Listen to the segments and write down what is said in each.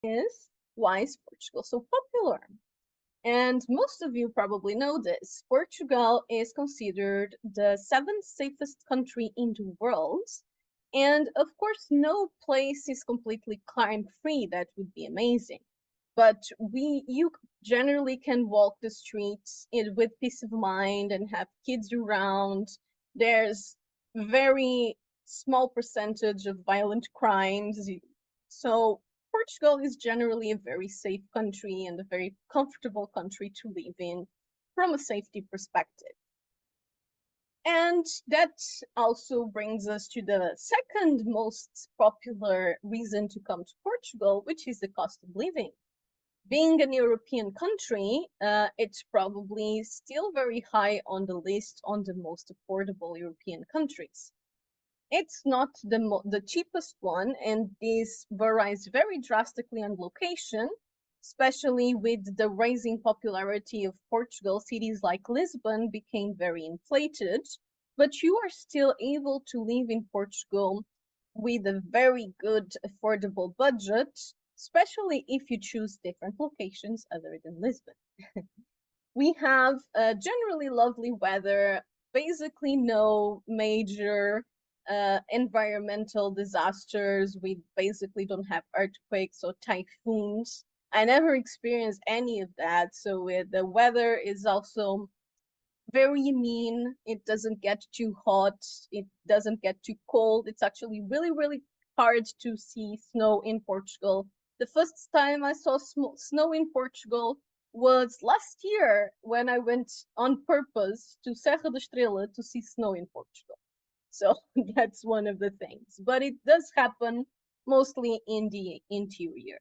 is why is Portugal so popular? And most of you probably know this. Portugal is considered the seventh safest country in the world. And of course, no place is completely crime-free. That would be amazing. But you generally can walk the streets with peace of mind and have kids around. There's very small percentage of violent crimes. So Portugal is generally a very safe country and a very comfortable country to live in from a safety perspective. And that also brings us to the second most popular reason to come to Portugal, which is the cost of living. Being an European country, it's probably still very high on the list on the most affordable European countries. It's not the cheapest one, and this varies very drastically on location, especially with the rising popularity of Portugal. Cities like Lisbon became very inflated, but you are still able to live in Portugal with a very good affordable budget, especially if you choose different locations other than Lisbon. We have generally lovely weather, basically no major environmental disasters. We basically don't have earthquakes or typhoons. I never experienced any of that. So the weather is also very mean. It doesn't get too hot. It doesn't get too cold. It's actually really, really hard to see snow in Portugal. The first time I saw snow in Portugal was last year when I went on purpose to Serra da Estrela to see snow in Portugal. So that's one of the things. But it does happen mostly in the interior.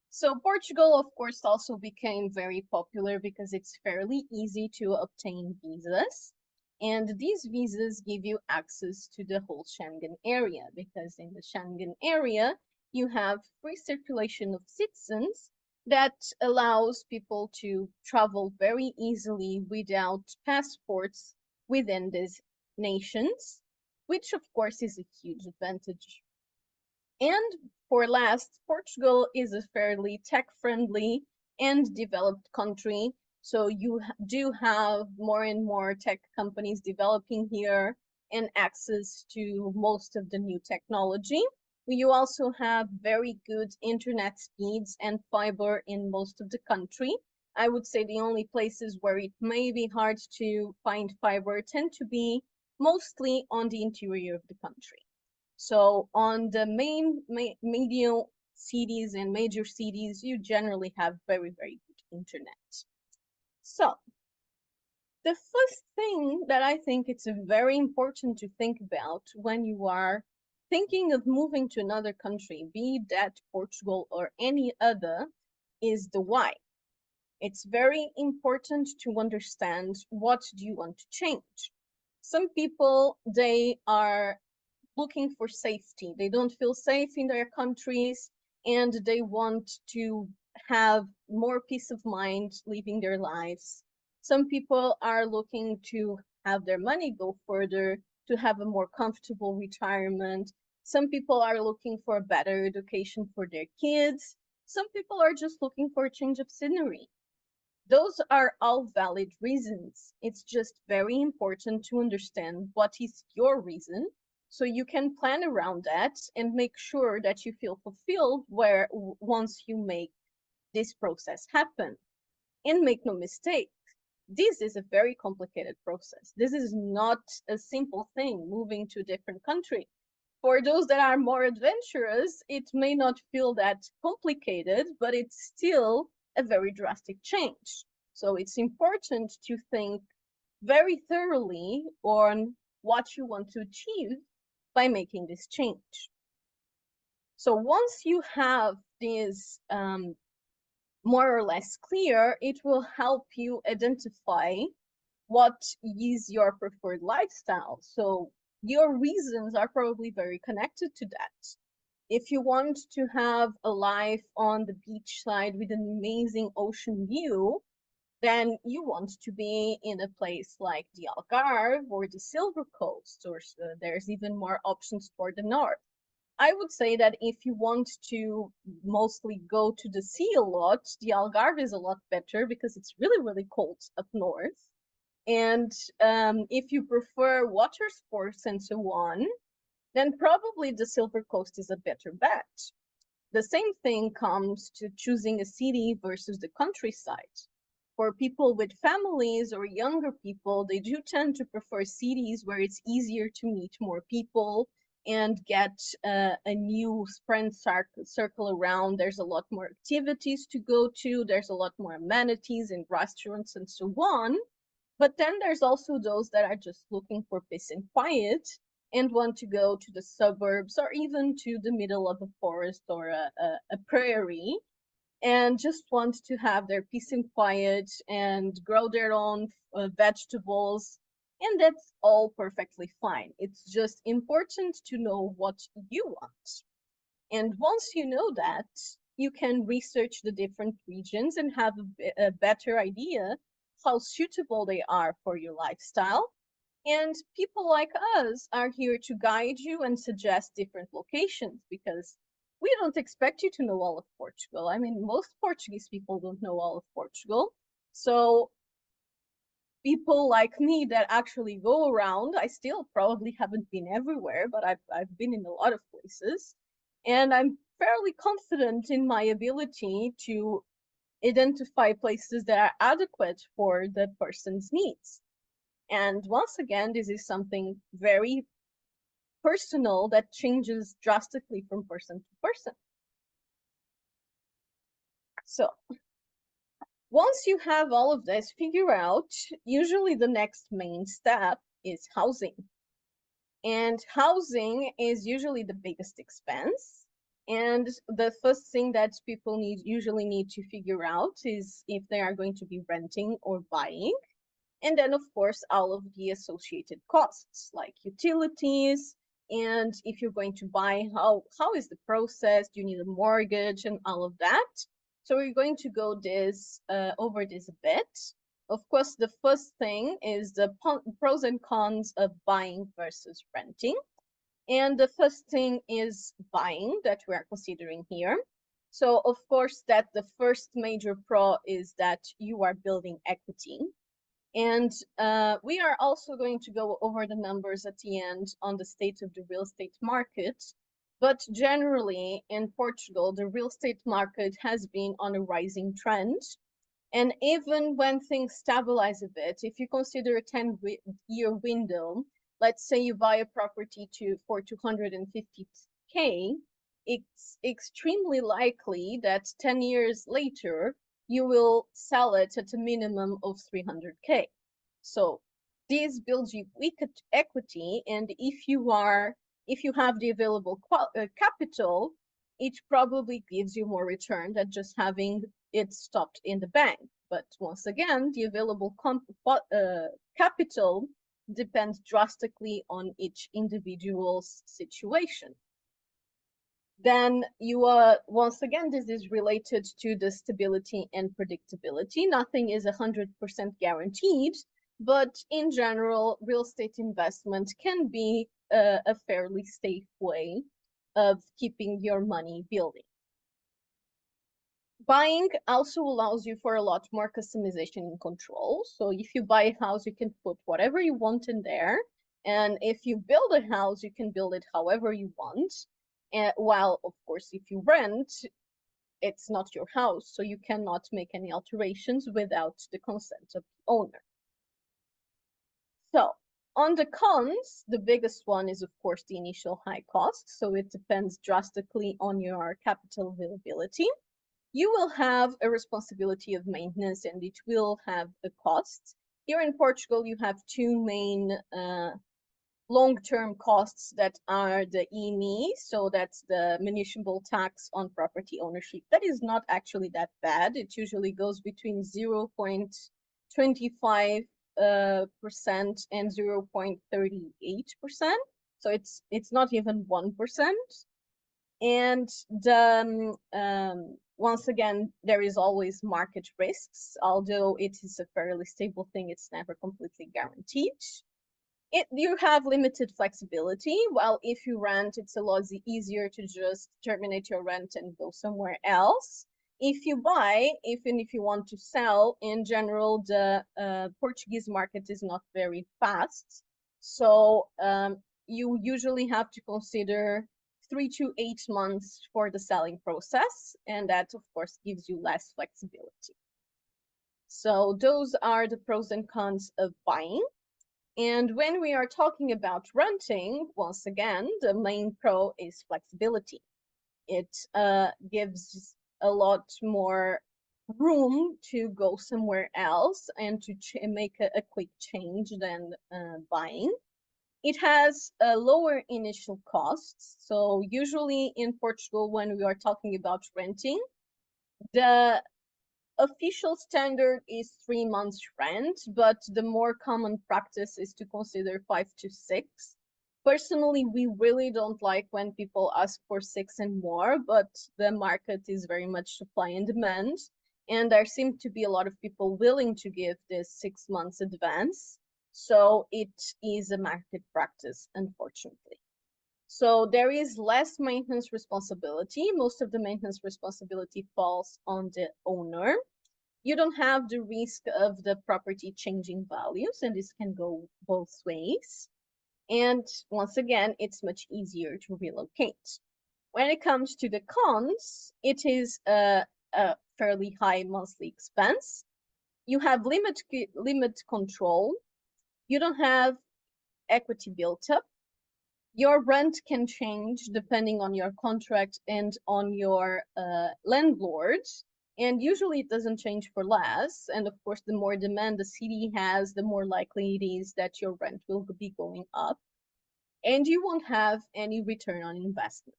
So Portugal, of course, also became very popular because it's fairly easy to obtain visas. And these visas give you access to the whole Schengen area because in the Schengen area, you have free circulation of citizens that allows people to travel very easily without passports within these nations, which of course is a huge advantage. And for last, Portugal is a fairly tech-friendly and developed country. So you do have more and more tech companies developing here and access to most of the new technology. You also have very good internet speeds and fiber in most of the country. I would say the only places where it may be hard to find fiber tend to be mostly on the interior of the country. So on the medium cities and major cities, you generally have very, very good internet. So the first thing that I think it's very important to think about when you are thinking of moving to another country, be that Portugal or any other, is the why. It's very important to understand what do you want to change. Some people, they are looking for safety. They don't feel safe in their countries and they want to have more peace of mind living their lives. Some people are looking to have their money go further, to have a more comfortable retirement. Some people are looking for a better education for their kids. Some people are just looking for a change of scenery. Those are all valid reasons. It's just very important to understand what is your reason so you can plan around that and make sure that you feel fulfilled where once you make this process happen. And make no mistake, this is a very complicated process. This is not a simple thing, moving to a different country. For those that are more adventurous, it may not feel that complicated, but it's still a very drastic change. So it's important to think very thoroughly on what you want to achieve by making this change. So once you have this more or less clear, it will help you identify what is your preferred lifestyle. So your reasons are probably very connected to that. If you want to have a life on the beach side with an amazing ocean view, then you want to be in a place like the Algarve or the Silver Coast, or there's even more options for the north. I would say that if you want to mostly go to the sea a lot, the Algarve is a lot better because it's really, really cold up north. And if you prefer water sports and so on, then probably the Silver Coast is a better bet. The same thing comes to choosing a city versus the countryside. For people with families or younger people, they do tend to prefer cities where it's easier to meet more people and get a new friend circle around. There's a lot more activities to go to, there's a lot more amenities and restaurants and so on. But then there's also those that are just looking for peace and quiet and want to go to the suburbs or even to the middle of a forest or a prairie and just want to have their peace and quiet and grow their own vegetables. And that's all perfectly fine. It's just important to know what you want. And once you know that, you can research the different regions and have a better idea how suitable they are for your lifestyle. And people like us are here to guide you and suggest different locations because we don't expect you to know all of Portugal. I mean, most Portuguese people don't know all of Portugal. So people like me that actually go around, I still probably haven't been everywhere, but I've been in a lot of places. And I'm fairly confident in my ability to identify places that are adequate for the person's needs. And once again, this is something very personal that changes drastically from person to person. So once you have all of this figured out, usually the next main step is housing. And housing is usually the biggest expense. And the first thing that people usually need to figure out is if they are going to be renting or buying. And then, of course, all of the associated costs like utilities. And if you're going to buy, how is the process? Do you need a mortgage and all of that? So we're going to go over this a bit. Of course, the first thing is the pros and cons of buying versus renting. And the first thing is buying that we are considering here. So of course, that the first major pro is that you are building equity. And we are also going to go over the numbers at the end on the state of the real estate market. But generally, in Portugal, the real estate market has been on a rising trend. And even when things stabilize a bit, if you consider a 10-year window, let's say you buy a property for 250K, it's extremely likely that 10 years later, you will sell it at a minimum of 300K. So this builds you equity, and if you have the available capital, it probably gives you more return than just having it stopped in the bank. But once again, the available capital depends drastically on each individual's situation. Then once again, this is related to the stability and predictability. Nothing is 100% guaranteed, but in general, real estate investment can be a fairly safe way of keeping your money building. Buying also allows you for a lot more customization and control. So if you buy a house, you can put whatever you want in there. And if you build a house, you can build it however you want. While, of course, if you rent, it's not your house, so you cannot make any alterations without the consent of the owner. So on the cons, the biggest one is, of course, the initial high cost. So it depends drastically on your capital availability. You will have a responsibility of maintenance and it will have a cost. Here in Portugal, you have two main long-term costs that are the IMI, so that's the municipal tax on property ownership. That is not actually that bad. It usually goes between 0.25% and 0.38%. So it's not even 1%. And once again, there is always market risks. Although it is a fairly stable thing, it's never completely guaranteed. You have limited flexibility, while if you rent, it's a lot easier to just terminate your rent and go somewhere else. If you buy, even if you want to sell, in general, the Portuguese market is not very fast. So you usually have to consider 3 to 8 months for the selling process, and that, of course, gives you less flexibility. So those are the pros and cons of buying. And when we are talking about renting, once again, the main pro is flexibility. It gives a lot more room to go somewhere else and to make a quick change than buying. It has lower initial costs. So usually in Portugal, when we are talking about renting, the official standard is 3 months rent, but the more common practice is to consider 5 to 6. Personally, we really don't like when people ask for 6 and more, but the market is very much supply and demand, and there seem to be a lot of people willing to give this 6 months advance. So it is a market practice, unfortunately. So there is less maintenance responsibility. Most of the maintenance responsibility falls on the owner. You don't have the risk of the property changing values, and this can go both ways. And once again, it's much easier to relocate. When it comes to the cons, it is a fairly high monthly expense. You have limit control. You don't have equity built up. Your rent can change depending on your contract and on your landlord. And usually it doesn't change for less. And of course, the more demand the city has, the more likely it is that your rent will be going up. And you won't have any return on investment.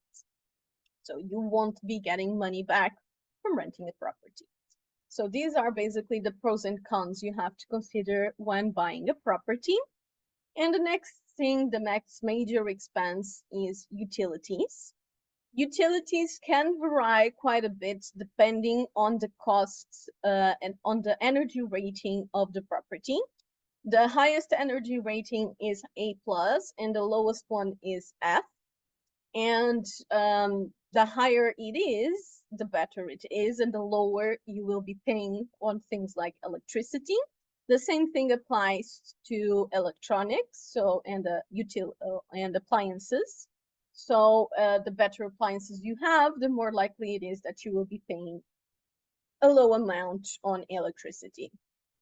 So you won't be getting money back from renting a property. So these are basically the pros and cons you have to consider when buying a property. And the next thing, the next major expense is utilities. Utilities can vary quite a bit depending on the costs and on the energy rating of the property. The highest energy rating is A plus, and the lowest one is F. And the higher it is, the better it is, and the lower you will be paying on things like electricity. The same thing applies to electronics, so and and appliances. So the better appliances you have, the more likely it is that you will be paying a low amount on electricity.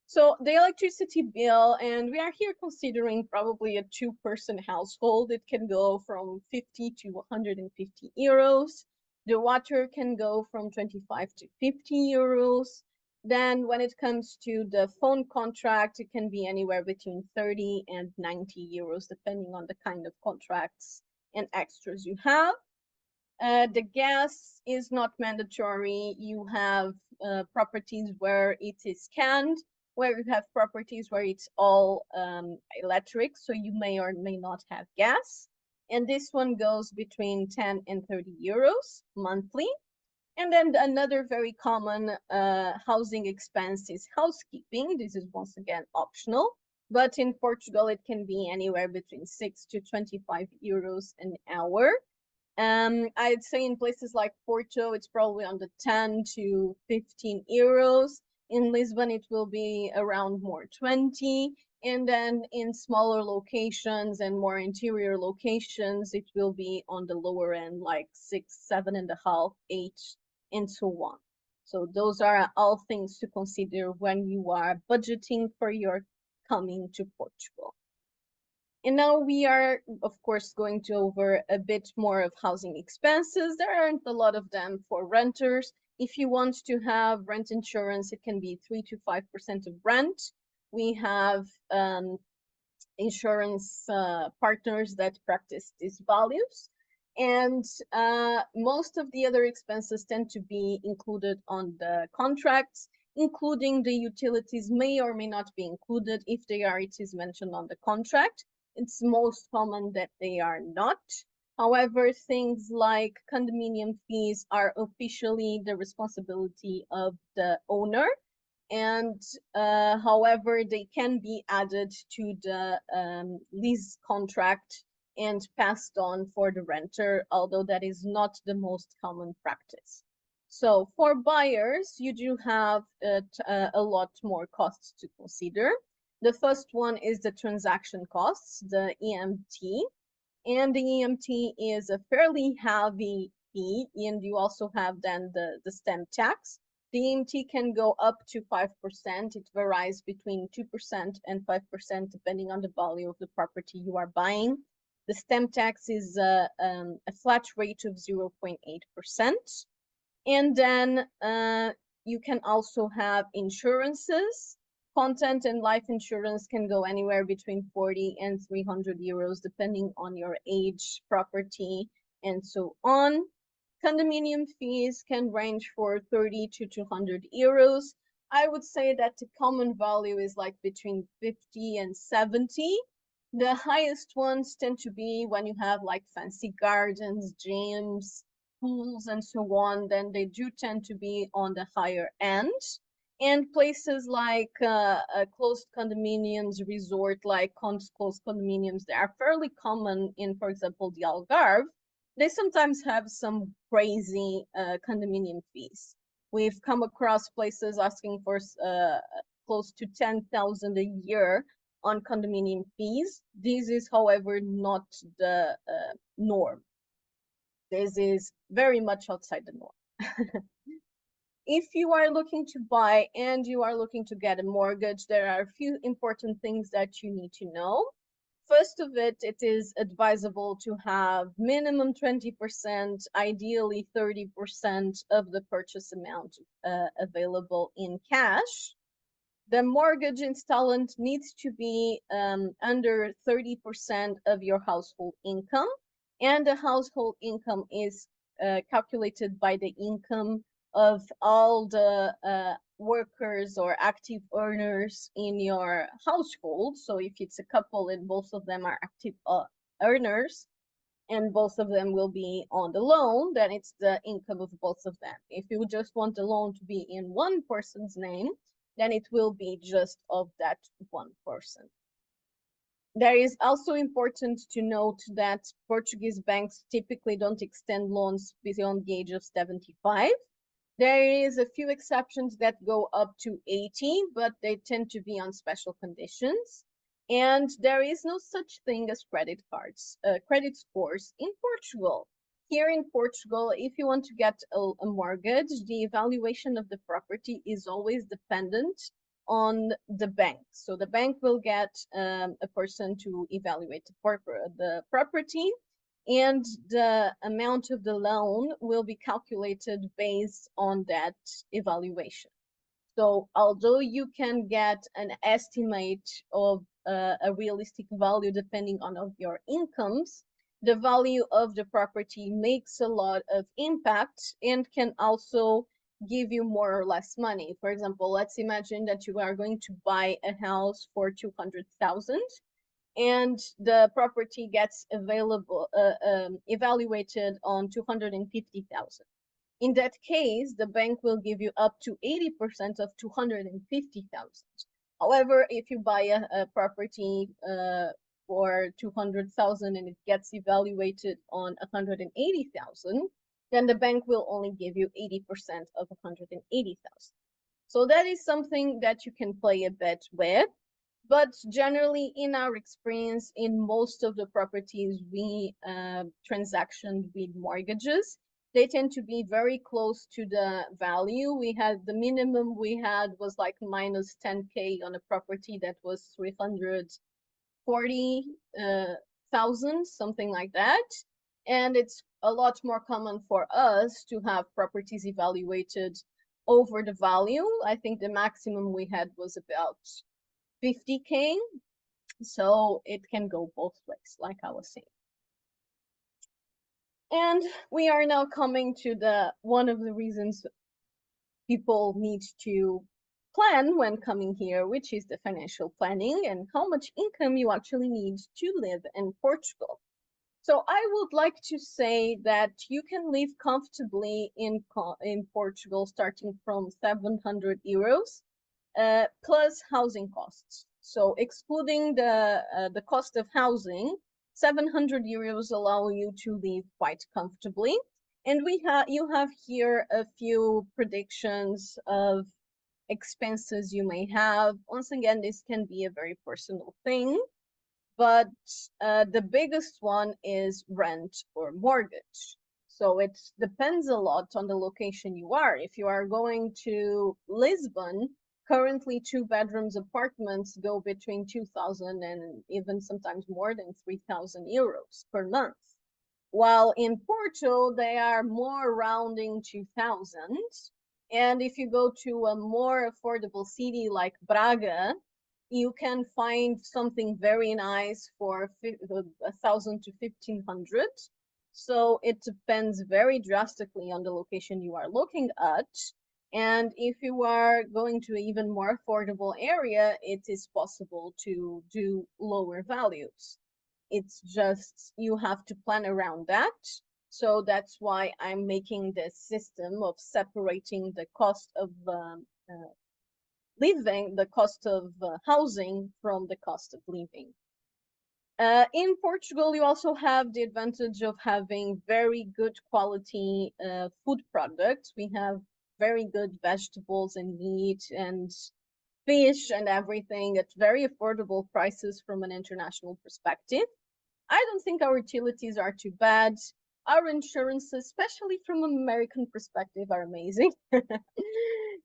So the electricity bill, and we are here considering probably a two-person household, it can go from 50 to 150 euros. The water can go from 25 to 50 euros. Then when it comes to the phone contract, it can be anywhere between 30 and 90 euros, depending on the kind of contracts and extras you have. The gas is not mandatory. You have properties where it is scanned, where you have properties where it's all electric, so you may or may not have gas. And this one goes between 10 and 30 euros monthly. And then another very common housing expense is housekeeping. This is once again optional, but in Portugal, it can be anywhere between 6 to 25 euros an hour. I'd say in places like Porto, it's probably on the 10 to 15 euros. In Lisbon, it will be around more 20. And then in smaller locations and more interior locations, it will be on the lower end, like 6, 7.5, 8, and so on. So those are all things to consider when you are budgeting for your coming to Portugal. And now we are, of course, going to over a bit more of housing expenses. There aren't a lot of them for renters. If you want to have rent insurance, it can be 3 to 5% of rent. We have insurance partners that practice these values. And most of the other expenses tend to be included on the contracts, including the utilities may or may not be included. If they are, it is mentioned on the contract. It's most common that they are not. However, things like condominium fees are officially the responsibility of the owner. and however, they can be added to the lease contract and passed on for the renter, although that is not the most common practice. So for buyers, you do have a lot more costs to consider. The first one is the transaction costs, the EMT, and the EMT is a fairly heavy fee, and you also have then the stamp tax. The EMT can go up to 5%. It varies between 2% and 5% depending on the value of the property you are buying. The stamp tax is a flat rate of 0.8%. And then you can also have insurances. Content and life insurance can go anywhere between 40 and 300 euros, depending on your age, property, and so on. Condominium fees can range for 30 to 200 euros. I would say that the common value is like between 50 and 70. The highest ones tend to be when you have like fancy gardens, gyms, pools, and so on, then they do tend to be on the higher end. And places like closed condominiums, resort like closed condominiums, they are fairly common in, for example, the Algarve. They sometimes have some crazy condominium fees. We've come across places asking for close to 10,000 a year on condominium fees. This is, however, not the norm. This is very much outside the norm. If you are looking to buy and you are looking to get a mortgage, there are a few important things that you need to know. First of it is advisable to have minimum 20%, ideally 30% of the purchase amount available in cash. The mortgage installment needs to be under 30% of your household income, and the household income is calculated by the income of all the workers or active earners in your household. So if it's a couple and both of them are active earners and both of them will be on the loan, then it's the income of both of them. If you just want the loan to be in one person's name, then it will be just of that one person. There is also important to note that Portuguese banks typically don't extend loans beyond the age of 75. There is a few exceptions that go up to 80, but they tend to be on special conditions. And there is no such thing as credit cards, credit scores in Portugal. Here in Portugal, if you want to get a mortgage, the evaluation of the property is always dependent on the bank. So the bank will get a person to evaluate the property, and the amount of the loan will be calculated based on that evaluation. So although you can get an estimate of a realistic value depending on of your incomes, the value of the property makes a lot of impact and can also give you more or less money. For example, let's imagine that you are going to buy a house for 200,000 and the property gets evaluated on 250,000. In that case, the bank will give you up to 80% of 250,000. However, if you buy a property for 200,000 and it gets evaluated on 180,000, then the bank will only give you 80% of 180,000. So that is something that you can play a bit with. But generally, in our experience, in most of the properties we transactioned with mortgages, they tend to be very close to the value. We had the minimum we had was like minus 10K on a property that was 340,000, something like that. And it's a lot more common for us to have properties evaluated over the value. I think the maximum we had was about 50K. So it can go both ways, like I was saying. And we are now coming to the one of the reasons people need to plan when coming here, which is the financial planning and how much income you actually need to live in Portugal. So I would like to say that you can live comfortably in Portugal starting from 700 euros. plus housing costs. So excluding the cost of housing, 700 euros allow you to live quite comfortably. And you have here a few predictions of expenses you may have. Once again, this can be a very personal thing, but the biggest one is rent or mortgage. So it depends a lot on the location you are. If you are going to Lisbon, currently 2 bedrooms apartments go between 2,000 and even sometimes more than 3,000 euros per month. While in Porto, they are more rounding 2,000. And if you go to a more affordable city like Braga, you can find something very nice for 1,000 to 1,500. So it depends very drastically on the location you are looking at. And if you are going to an even more affordable area, it is possible to do lower values. It's just you have to plan around that. So that's why I'm making this system of separating the cost of living, the cost of housing from the cost of living. In Portugal, you also have the advantage of having very good quality food products. We have very good vegetables and meat and fish and everything at very affordable prices from an international perspective. I don't think our utilities are too bad. Our insurances, especially from an American perspective, are amazing.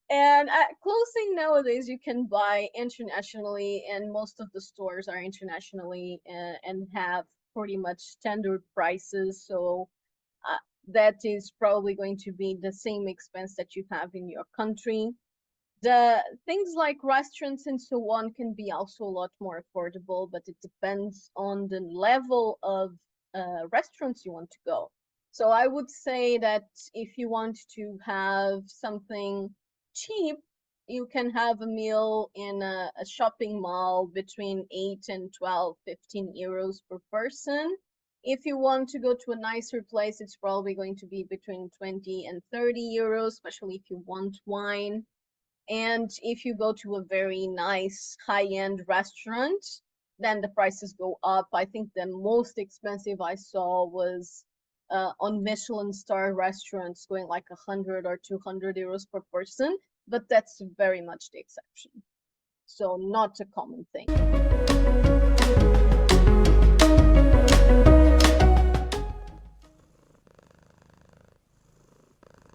And clothing nowadays you can buy internationally, and most of the stores are internationally and have pretty much standard prices. So that is probably going to be the same expense that you have in your country. The things like restaurants and so on can be also a lot more affordable, but it depends on the level of restaurants you want to go. So I would say that if you want to have something cheap, you can have a meal in a shopping mall between 8 and 12, 15 euros per person. If you want to go to a nicer place, it's probably going to be between 20 and 30 euros, especially if you want wine. And if you go to a very nice high-end restaurant, then the prices go up. I think the most expensive I saw was on Michelin star restaurants going like 100 or 200 euros per person, but that's very much the exception. So not a common thing.